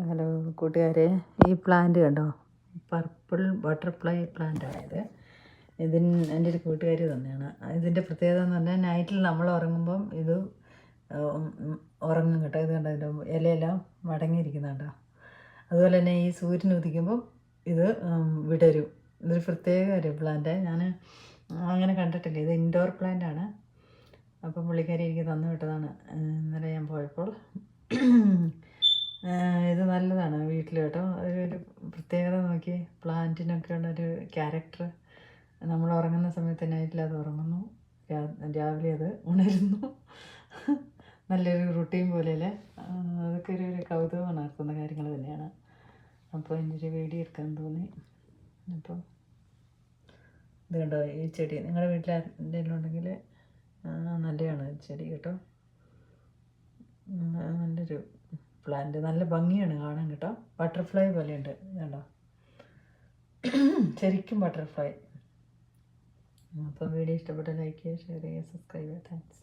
Hello കൂട്ടുകാരെ, ഈ plant കണ്ടോ? പർപ്പിൾ ബട്ടർഫ്ലൈ പ്ലാന്റാണിത്. എൻ്റെ ഒരു കൂട്ടുകാർ തന്നെയാണ്. ഇതിൻ്റെ പ്രത്യേകത എന്ന് പറഞ്ഞാൽ നൈറ്റിൽ നമ്മൾ ഉറങ്ങുമ്പം ഇത് ഉറങ്ങും കേട്ടോ. ഇത് കണ്ടോ, ഇതിൻ്റെ ഇലയെല്ലാം മടങ്ങിയിരിക്കുന്നുണ്ടോ? അതുപോലെ തന്നെ ഈ സൂര്യൻ ഉദിക്കുമ്പം ഇത് വിടരും. ഇതൊരു പ്രത്യേക ഒരു പ്ലാന്റ്. ഞാൻ അങ്ങനെ കണ്ടിട്ടില്ല. ഇത് ഇൻഡോർ പ്ലാന്റാണ്. അപ്പം പുള്ളിക്കാരി എനിക്ക് തന്നു വിട്ടതാണ് ഇന്നലെ ഞാൻ പോയപ്പോൾ. ഇത് നല്ലതാണ് വീട്ടിൽ കേട്ടോ. ഒരു പ്രത്യേകത നോക്കി, പ്ലാന്റിനൊക്കെ ഉള്ളൊരു ക്യാരക്ടർ. നമ്മൾ ഉറങ്ങുന്ന സമയത്ത് നൈറ്റിൽ അത് ഉറങ്ങുന്നു, രാവിലെ അത് ഉണരുന്നു. നല്ലൊരു റുട്ടീൻ പോലെയല്ലേ? അതൊക്കെ ഒരു കൗതുകം ഉണർത്തുന്ന കാര്യങ്ങൾ തന്നെയാണ്. അപ്പോൾ എൻ്റെ ഒരു വീഡിയോ എടുക്കാൻ തോന്നി. അപ്പോൾ ഇത് കണ്ടോ, ഈ ചെടി നിങ്ങളുടെ വീട്ടിൽ എന്തെങ്കിലും ഉണ്ടെങ്കിൽ നല്ലതാണ് ചെടി കേട്ടോ. നല്ലൊരു പ്ലാന്റ്, നല്ല ഭംഗിയാണ് കാണാൻ കേട്ടോ. ബട്ടർഫ്ലൈ പോലെയുണ്ട് കണ്ടോ, ശരിക്കും ബട്ടർഫ്ലൈ. അപ്പം വീഡിയോ ഇഷ്ടപ്പെട്ട ലൈക്ക് ചെയ്യുക, ഷെയർ ചെയ്യുക, സബ്സ്ക്രൈബ് ചെയ്യുക. താങ്ക്സ്.